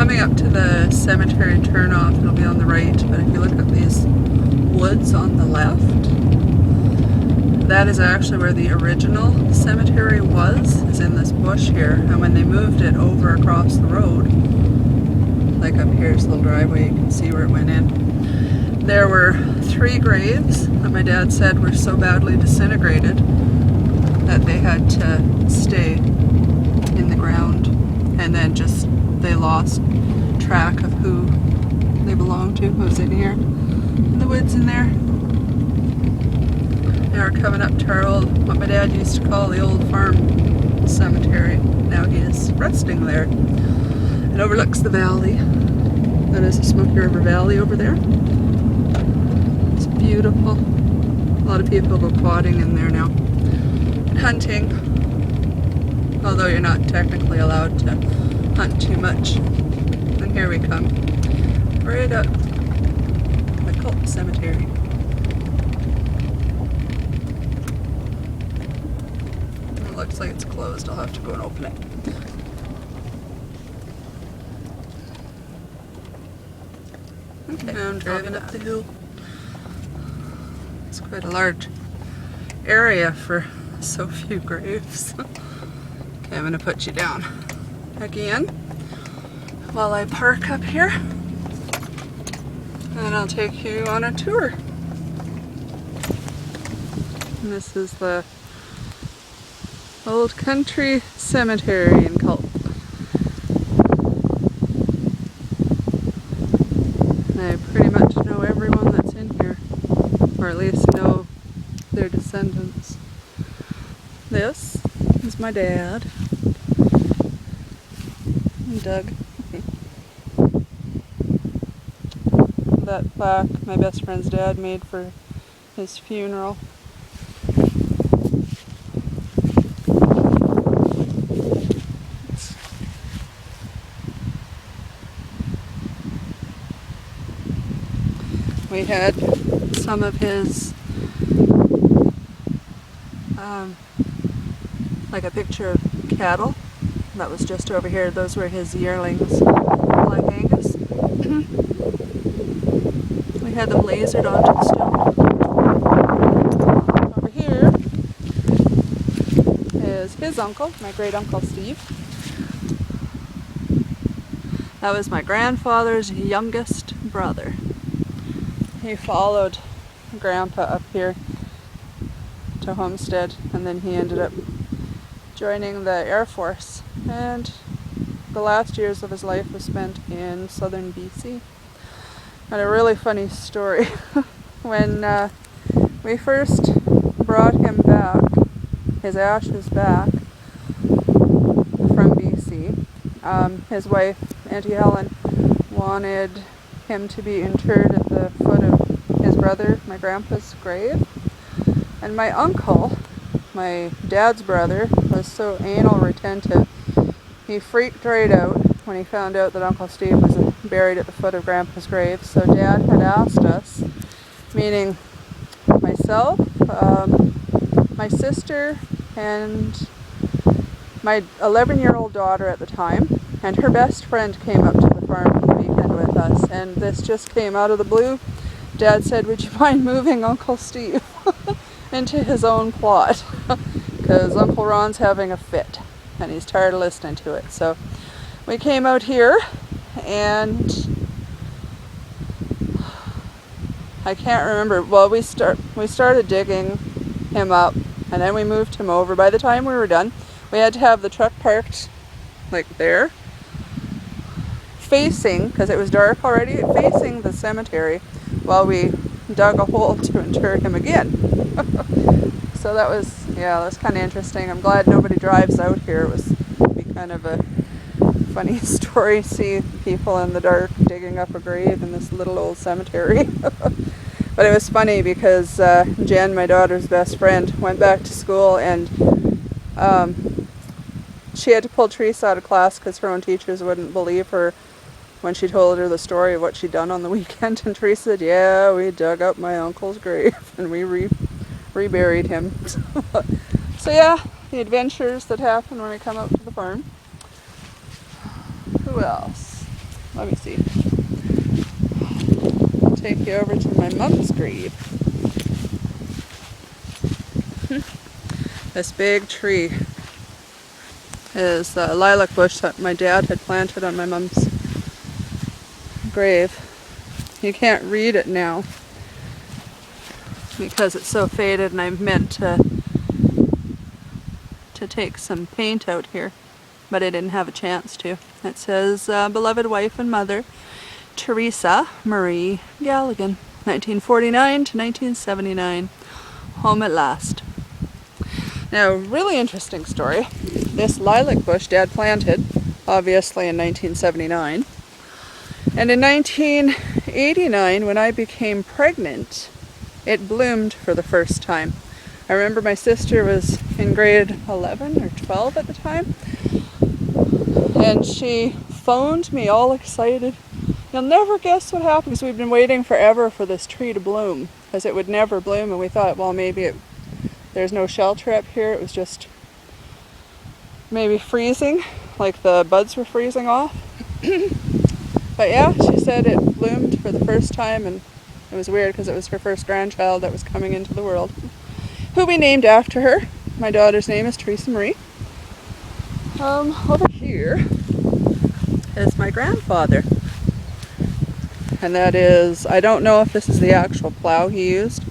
coming up to the cemetery turnoff. It'll be on the right, but if you look at these woods on the left, that is actually where the original cemetery was, is in this bush here. And when they moved it over across the road, like up here's the little driveway, you can see where it went in. There were 3 graves that my dad said were so badly disintegrated that they had to stay in the ground, and then just they lost track of who they belonged to, who's in here, in the woods in there. Now we're coming up to our old, what my dad used to call the old farm cemetery. Now he is resting there. It overlooks the valley. That is the Smoky River Valley over there. It's beautiful. A lot of people go quadding in there now. Hunting. Although you're not technically allowed to hunt too much. And here we come. Right up the cult cemetery. It looks like it's closed. I'll have to go and open it. Okay, now I'm driving up the hill. It's quite a large area for so few graves. Okay, I'm going to put you down again while I park up here, and I'll take you on a tour. And this is the Old Country Cemetery in Culp. I pretty much know everyone that's in here, or at least know their descendants. This is my dad, and Doug. That plaque my best friend's dad made for his funeral. We had some of his, like a picture of cattle that was just over here. Those were his yearlings, Black Angus. We had them lasered onto the stone. Over here is his uncle, my great uncle Steve. That was my grandfather's youngest brother. He followed Grandpa up here to Homestead, and then he ended up joining the Air Force, and the last years of his life was spent in southern BC. And a really funny story. When we first brought him back, his ashes back from BC, his wife, Auntie Helen, wanted him to be interred at the foot of his brother, my grandpa's grave. And my uncle, my dad's brother, was so anal retentive, he freaked right out when he found out that Uncle Steve was buried at the foot of Grandpa's grave. So Dad had asked us, meaning myself, my sister, and my 11-year-old daughter at the time, and her best friend came up to the farm for the weekend with us, and this just came out of the blue. Dad said, "Would you mind moving Uncle Steve into his own plot?" Because Uncle Ron's having a fit, and he's tired of listening to it. So we came out here, and I can't remember. Well, we started digging him up, and then we moved him over. By the time we were done, we had to have the truck parked like there, facing, because it was dark already, facing the cemetery, while we dug a hole to inter him again. So that was kind of interesting. I'm glad nobody drives out here. It was be kind of a funny story, see people in the dark digging up a grave in this little old cemetery. But it was funny because Jen, my daughter's best friend, went back to school, and she had to pull Teresa out of class because her own teachers wouldn't believe her when she told her the story of what she'd done on the weekend. And Teresa said, "Yeah, we dug up my uncle's grave and we reburied him." So yeah, the adventures that happen when we come out to the farm. Who else? let me see. I'll take you over to my mom's grave. This big tree is the lilac bush that my dad had planted on my mom's grave. You can't read it now because it's so faded, and I meant to take some paint out here, but I didn't have a chance to. It says, beloved wife and mother, Teresa Marie Galligan, 1949 to 1979, home at last. Now, really interesting story. This lilac bush Dad planted, obviously in 1979. And in 1989, when I became pregnant, it bloomed for the first time. I remember my sister was in grade 11 or 12 at the time, and she phoned me all excited. You'll never guess what happened, because we've been waiting forever for this tree to bloom, because it would never bloom, and we thought, well, maybe there's no shelter up here, it was just maybe freezing, like the buds were freezing off. But yeah, she said it bloomed for the first time, and it was weird because it was her first grandchild that was coming into the world, who we named after her. My daughter's name is Teresa Marie. Over here is my grandfather. And that is, I don't know if this is the actual plow he used.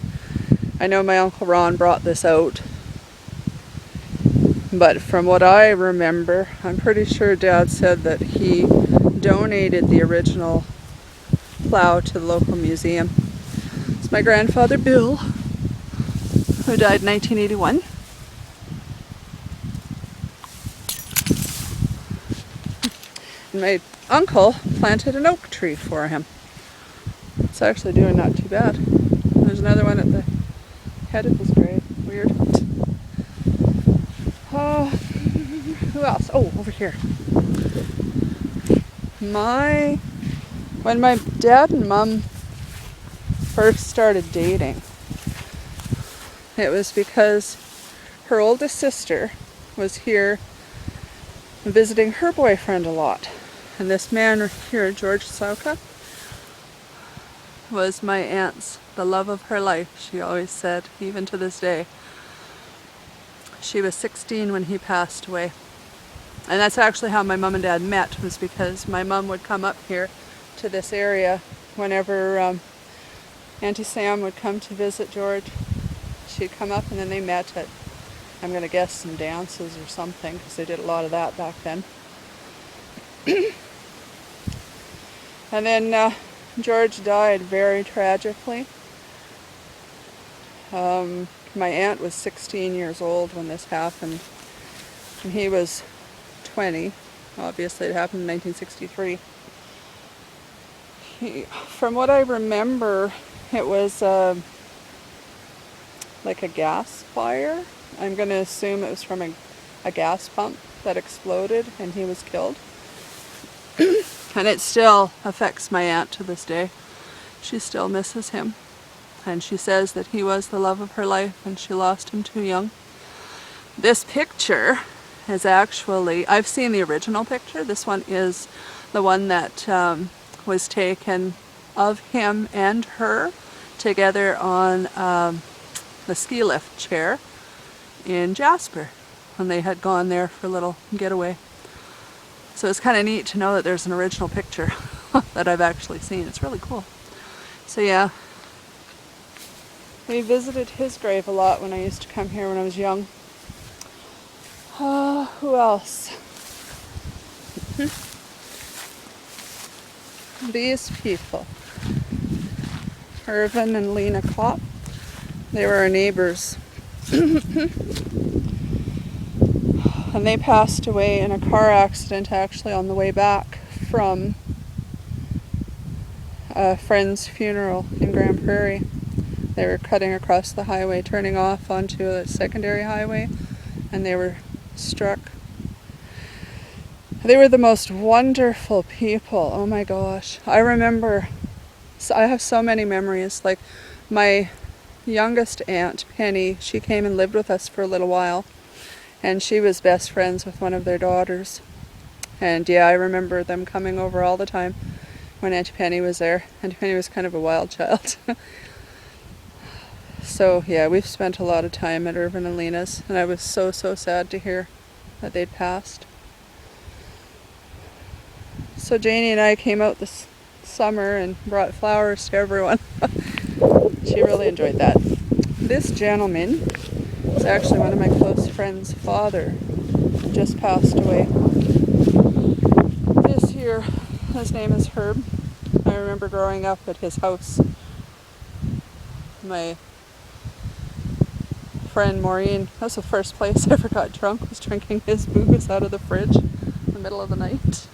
I know my Uncle Ron brought this out. But from what I remember, I'm pretty sure Dad said that he donated the original plow to the local museum. It's my grandfather Bill, who died in 1981. And my uncle planted an oak tree for him. It's actually doing not too bad. There's another one at the head of his grave. Weird. Who else? Oh, over here. When my dad and mom first started dating, it was because her oldest sister was here visiting her boyfriend a lot. And this man here, George Sauka, was my aunt's, the love of her life, she always said, even to this day. She was 16 when he passed away. And that's actually how my mom and dad met, was because my mom would come up here to this area whenever Auntie Sam would come to visit George. She'd come up, and then they met at, I'm going to guess, some dances or something, because they did a lot of that back then. And then George died very tragically. My aunt was 16 years old when this happened, and he was 20. Obviously it happened in 1963. From what I remember, it was like a gas fire. I'm going to assume it was from a gas pump that exploded and he was killed. And it still affects my aunt to this day. She still misses him. And she says that he was the love of her life and she lost him too young. This picture is actually, I've seen the original picture. This one is the one that was taken of him and her together on the ski lift chair in Jasper when they had gone there for a little getaway. So it's kind of neat to know that there's an original picture that I've actually seen. It's really cool. So yeah, we visited his grave a lot when I used to come here when I was young. Who else? These people. Irvin and Lena Kopp. They were our neighbors. And they passed away in a car accident actually on the way back from a friend's funeral in Grand Prairie. They were cutting across the highway, turning off onto a secondary highway, and they were struck. They were the most wonderful people. Oh my gosh. I remember, I have so many memories. Like my youngest aunt, Penny, she came and lived with us for a little while. And she was best friends with one of their daughters. And yeah, I remember them coming over all the time. when Auntie Penny was there. Auntie Penny was kind of a wild child. So yeah, we've spent a lot of time at Irvin and Lena's, and I was so sad to hear that they'd passed. So Janie and I came out this summer and brought flowers to everyone. She really enjoyed that. This gentleman is actually one of my close friends' father. Just passed away this year. His name is Herb. I remember growing up at his house. My friend Maureen, that was the first place I ever got drunk, was drinking his booze out of the fridge in the middle of the night.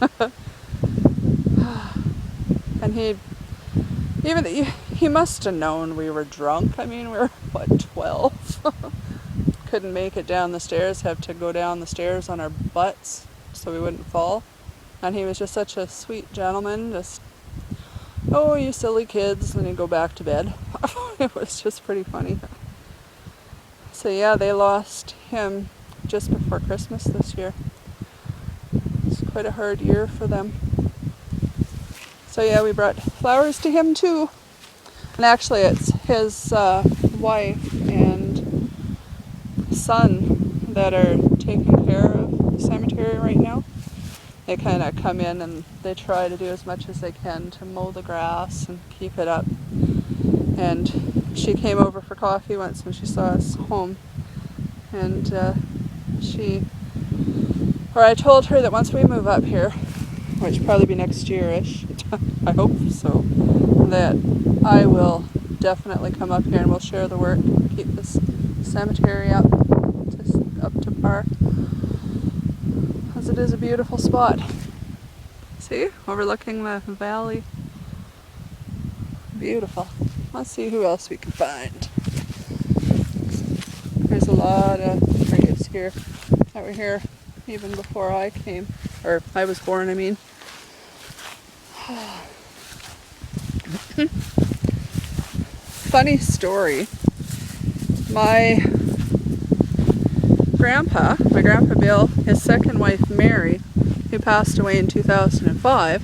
And he must have known we were drunk. I mean, we were, 12? Couldn't make it down the stairs, have to go down the stairs on our butts so we wouldn't fall. And he was just such a sweet gentleman, just, oh, you silly kids, and he'd go back to bed. It was just pretty funny. So yeah, they lost him just before Christmas this year. It's quite a hard year for them. So yeah, we brought flowers to him too. And actually it's his wife and son that are taking care of the cemetery right now. They kind of come in and they try to do as much as they can to mow the grass and keep it up. And she came over for coffee once when she saw us home. And I told her that once we move up here, which will probably be next year-ish, I hope so, that I will definitely come up here and we'll share the work, keep this cemetery up to par, as it is a beautiful spot. See, overlooking the valley. Beautiful. Let's see who else we can find. There's a lot of graves here that were here even before I came, or I was born, I mean. Funny story. My grandpa Bill, his second wife Mary, who passed away in 2005,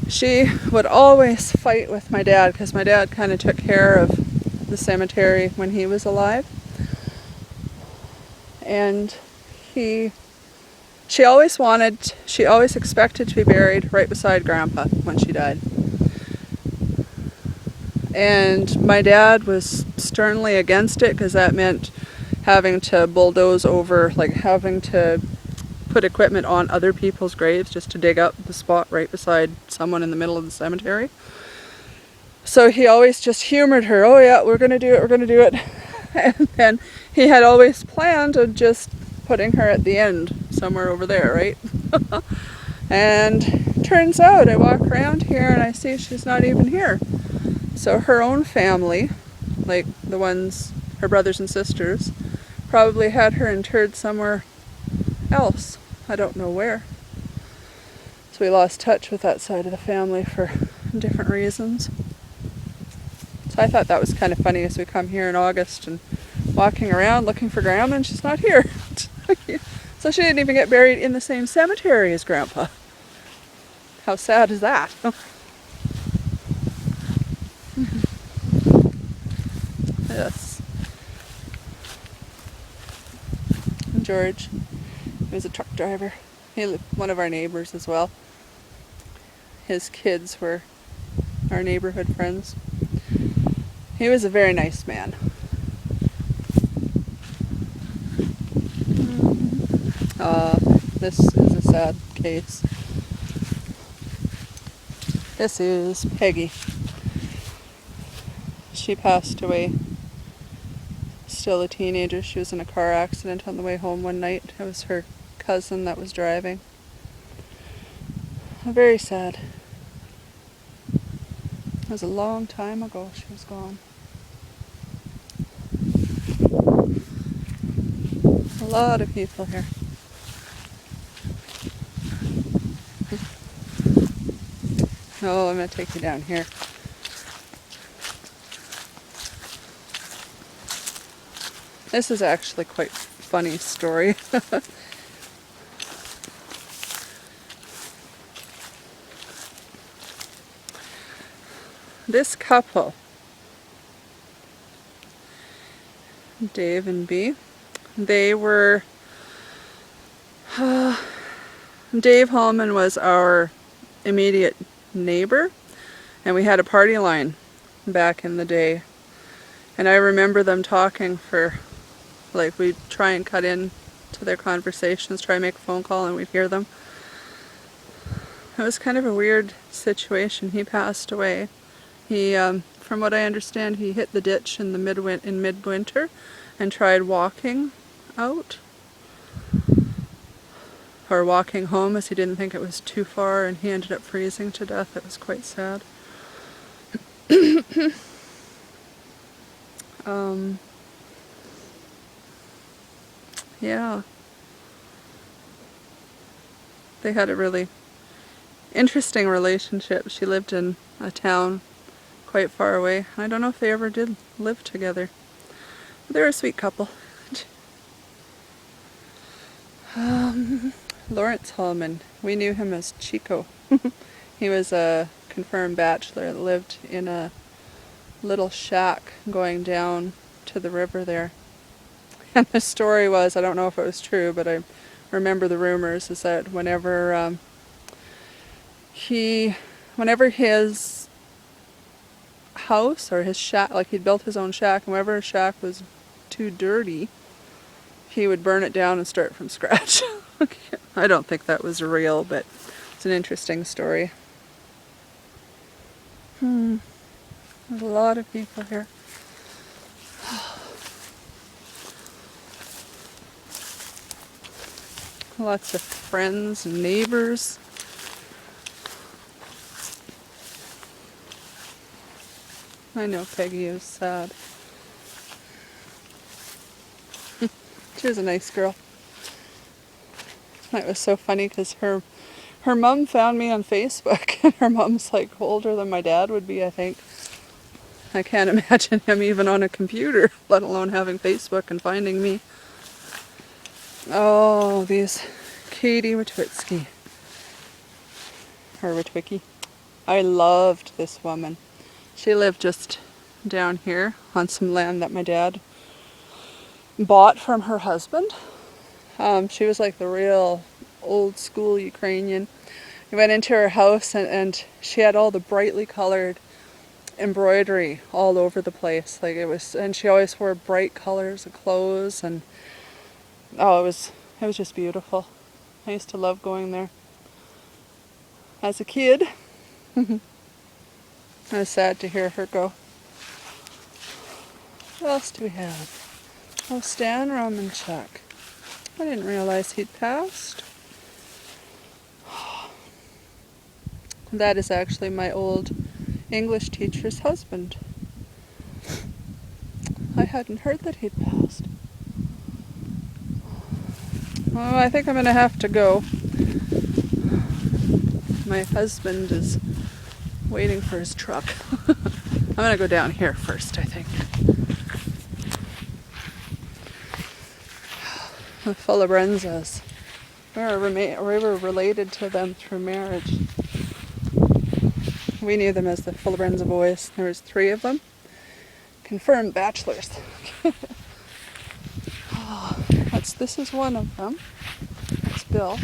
she would always fight with my dad because my dad kind of took care of the cemetery when he was alive. And she always expected to be buried right beside Grandpa when she died. And my dad was sternly against it because that meant having to bulldoze over, like having to put equipment on other people's graves just to dig up the spot right beside someone in the middle of the cemetery. So he always just humored her, oh yeah, we're going to do it. And then he had always planned on just putting her at the end, somewhere over there, right? And turns out I walk around here and I see she's not even here. So her own family, like the ones, her brothers and sisters, probably had her interred somewhere else. I don't know where. So we lost touch with that side of the family for different reasons. So I thought that was kind of funny as we come here in August and walking around looking for Grandma and she's not here. So she didn't even get buried in the same cemetery as Grandpa. How sad is that? Yes. And George, he was a truck driver. He lived one of our neighbors as well. His kids were our neighborhood friends. He was a very nice man. This is a sad case. This is Peggy. She passed away still a teenager. She was in a car accident on the way home one night. It was her cousin that was driving. Very sad. It was a long time ago she was gone. A lot of people here. Oh, I'm going to take you down here. This is actually quite a funny story. this couple, Dave and B, they were, Dave Hallman was our immediate neighbor, and we had a party line back in the day. And I remember them talking for, like, we'd try and cut in to their conversations, try and make a phone call, and we'd hear them. It was kind of a weird situation. He passed away. He, from what I understand, he hit the ditch in midwinter and tried walking out, or walking home, as he didn't think it was too far, and he ended up freezing to death. It was quite sad. Yeah. They had a really interesting relationship. She lived in a town quite far away. I don't know if they ever did live together. They're a sweet couple. Lawrence Hallman. We knew him as Chico. He was a confirmed bachelor that lived in a little shack going down to the river there. And the story was, I don't know if it was true, but I remember the rumors, is that whenever his house or his shack, like he'd built his own shack, and whenever his shack was too dirty, he would burn it down and start from scratch. I don't think that was real, but it's an interesting story. There's a lot of people here. Lots of friends and neighbors. I know Peggy is sad. She was a nice girl. That was so funny because her mom found me on Facebook, and her mom's like older than my dad would be, I think. I can't imagine him even on a computer, let alone having Facebook and finding me. Oh, these Katie Witwicky. Or Witwicky. I loved this woman. She lived just down here on some land that my dad bought from her husband. She was like the real old school Ukrainian. We went into her house, and she had all the brightly colored embroidery all over the place. Like, it was, and she always wore bright colors of clothes, and oh, it was just beautiful. I used to love going there as a kid. I was sad to hear her go. What else do we have? Oh, Stan Romanchuk. I didn't realize he'd passed. That is actually my old English teacher's husband. I hadn't heard that he'd passed. Oh, I think I'm going to have to go. My husband is waiting for his truck. I'm going to go down here first, I think. The Fullabrenzas. We were related to them through marriage. We knew them as the Fullabrenza boys. There was 3 of them. Confirmed bachelors. This is one of them. That's Bill.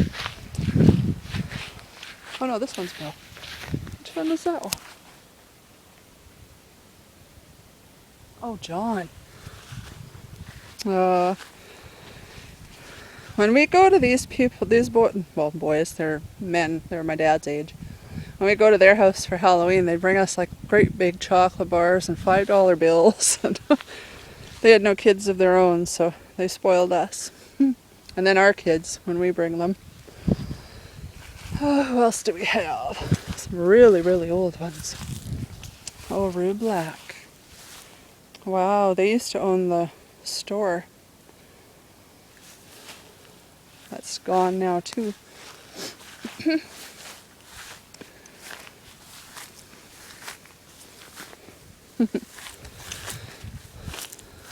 Oh no, this one's Bill. Which one is that one? Oh, John. When we go to these people, boys, they're men, they're my dad's age. When we go to their house for Halloween, they bring us like great big chocolate bars and $5 bills. And they had no kids of their own, so they spoiled us. And then our kids, when we bring them. Oh, who else do we have? Some really, really old ones. Oh, Rue Black. Wow, they used to own the store. That's gone now too.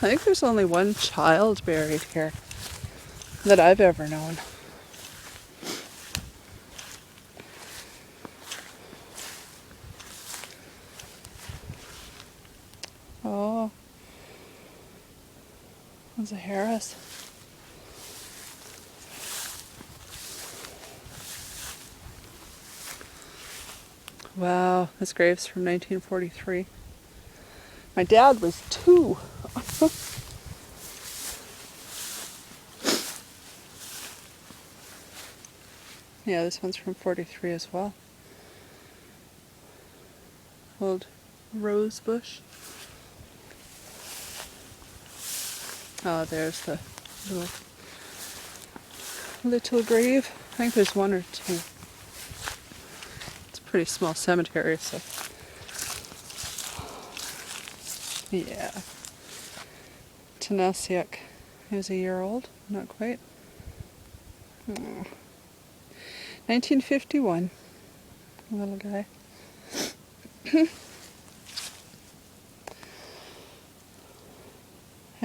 I think there's only one child buried here that I've ever known. That's a Harris. Wow, this grave's from 1943. My dad was 2. Yeah, this one's from 43 as well. Old rose bush. Oh, there's the little grave. I think there's 1 or 2. It's a pretty small cemetery, so. Yeah. Tanasiuk. He was a year old, not quite. Oh. 1951. Little guy.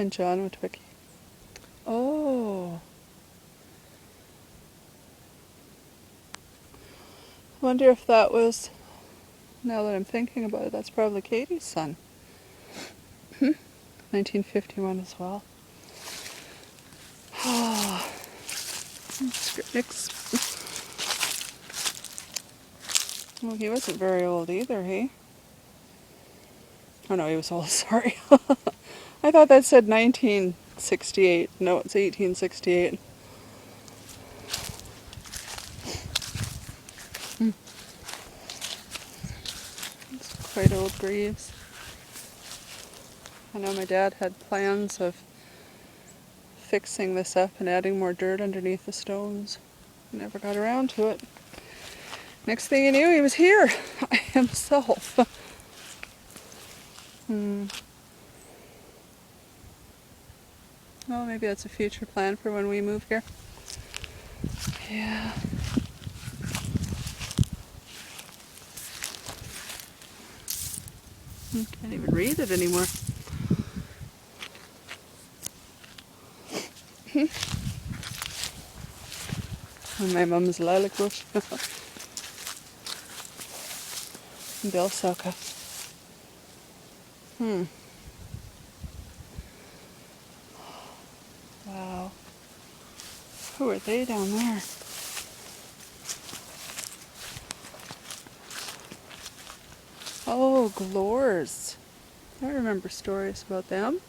And John Witwicky. Oh. I wonder if that was, now that I'm thinking about it, that's probably Katie's son. 1951 as well. Oh. Well, he wasn't very old either, he? Oh no, he was old, sorry. I thought that said 1968. No, it's 1868. It's quite old graves. I know my dad had plans of fixing this up and adding more dirt underneath the stones. Never got around to it. Next thing you knew, he was here himself. Well, maybe that's a future plan for when we move here. Yeah. Can't even read it anymore. And my mum's lilac bush. Bill Soka. Wow. Who are they down there? Oh, Glores. I remember stories about them.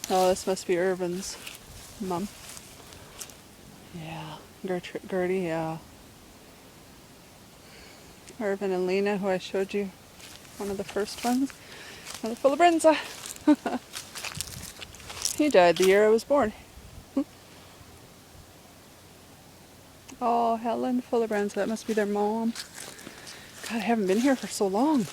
Oh, this must be Irvin's mum. Yeah, Gertie, yeah. Irvin and Lena, who I showed you, one of the first ones. Another full of Brenza. He died the year I was born. Oh, Helen full of Brenza, that must be their mom. God, I haven't been here for so long.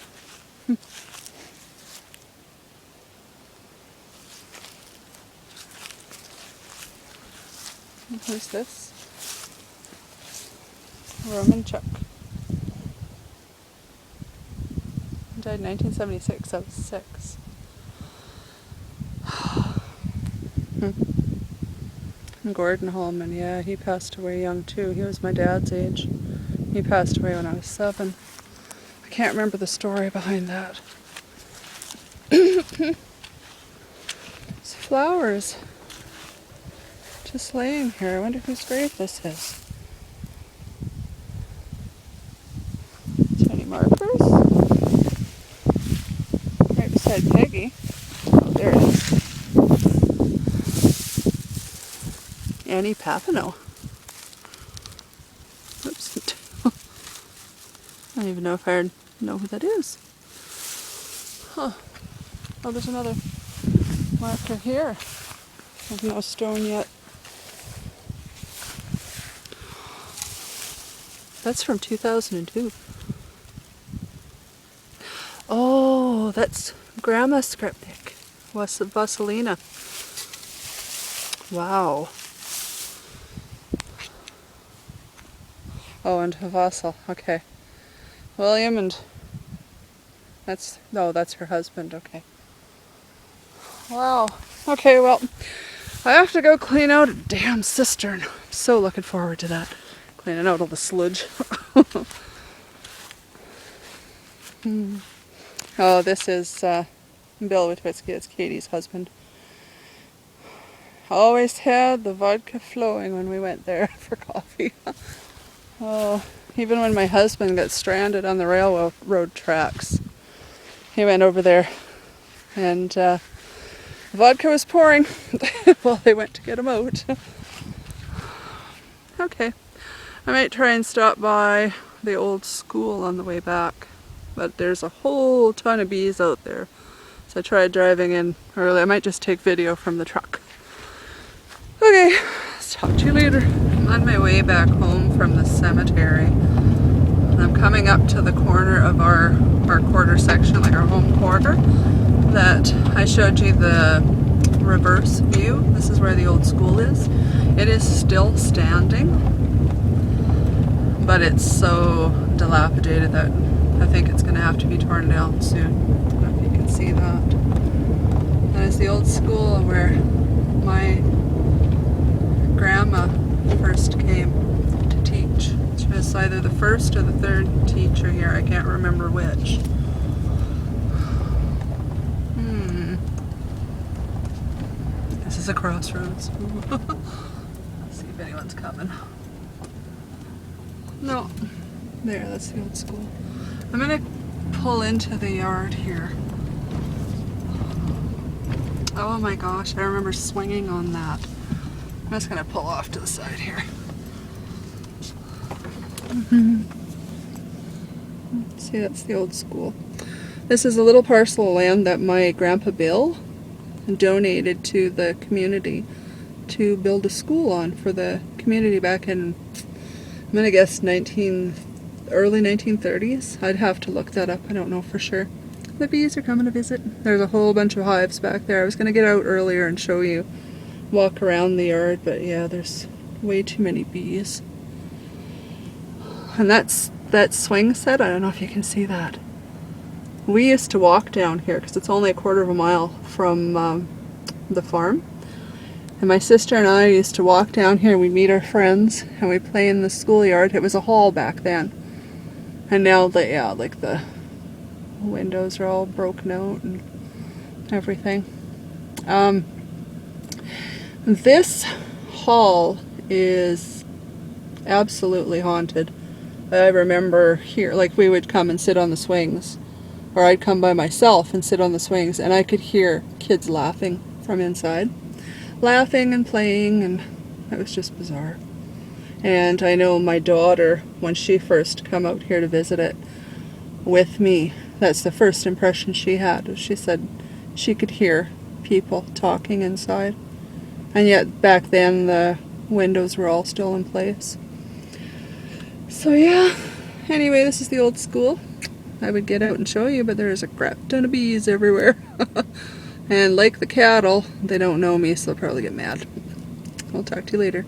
Who's this? Roman Chuck. He died in 1976. I was 6. And Gordon Holman, yeah, he passed away young too. He was my dad's age. He passed away when I was 7. I can't remember the story behind that. It's flowers. Just laying here. I wonder whose grave this is. Is there any markers? Right beside Peggy. Oh, there it is. Annie Papineau. Oops. I don't even know if I know who that is. Huh. Oh, there's another marker here. There's no stone yet. That's from 2002. Oh, that's Grandma Skripnik. Vasilina. Wow. Oh, and Vasil. Okay. William and... that's her husband. Okay. Wow. Okay, well, I have to go clean out a damn cistern. I'm so looking forward to that. Cleaning out all the sludge. Oh, this is Bill Witwicky, it's Katie's husband. Always had the vodka flowing when we went there for coffee. Oh, even when my husband got stranded on the railroad tracks, he went over there and vodka was pouring while they went to get him out. Okay, I might try and stop by the old school on the way back, but there's a whole ton of bees out there. So I tried driving in early. I might just take video from the truck. Okay, let's talk to you later. I'm on my way back home from the cemetery. I'm coming up to the corner of our quarter section, like our home quarter, that I showed you the reverse view. This is where the old school is. It is still standing, but it's so dilapidated that I think it's going to have to be torn down soon. I don't know if you can see that. That is the old school where my grandma first came to teach. She was either the first or the third teacher here. I can't remember which. This is a crossroads. Let's see if anyone's coming. No. There, that's the old school. I'm gonna pull into the yard here. Oh my gosh, I remember swinging on that. I'm just gonna pull off to the side here. See, that's the old school. This is a little parcel of land that my grandpa Bill donated to the community to build a school on for the community back in, I'm gonna guess early 1930s. I'd have to look that up, I don't know for sure. The bees are coming to visit. There's a whole bunch of hives back there. I was gonna get out earlier and show you, walk around the yard, but yeah, there's way too many bees. And that swing set, I don't know if you can see that. We used to walk down here because it's only a quarter of a mile from the farm. And my sister and I used to walk down here. We'd meet our friends and we'd play in the schoolyard. It was a hall back then. And now, like the windows are all broken out and everything. This hall is absolutely haunted. I remember here, like we would come and sit on the swings. Or I'd come by myself and sit on the swings and I could hear kids laughing from inside. Laughing and playing, and it was just bizarre. And I know my daughter, when she first come out here to visit it with me, that's the first impression she had. She said she could hear people talking inside. And yet back then the windows were all still in place. So yeah, anyway, this is the old school. I would get out and show you, but there's a crap ton of bees everywhere. And like the cattle, they don't know me, so they'll probably get mad. I'll talk to you later.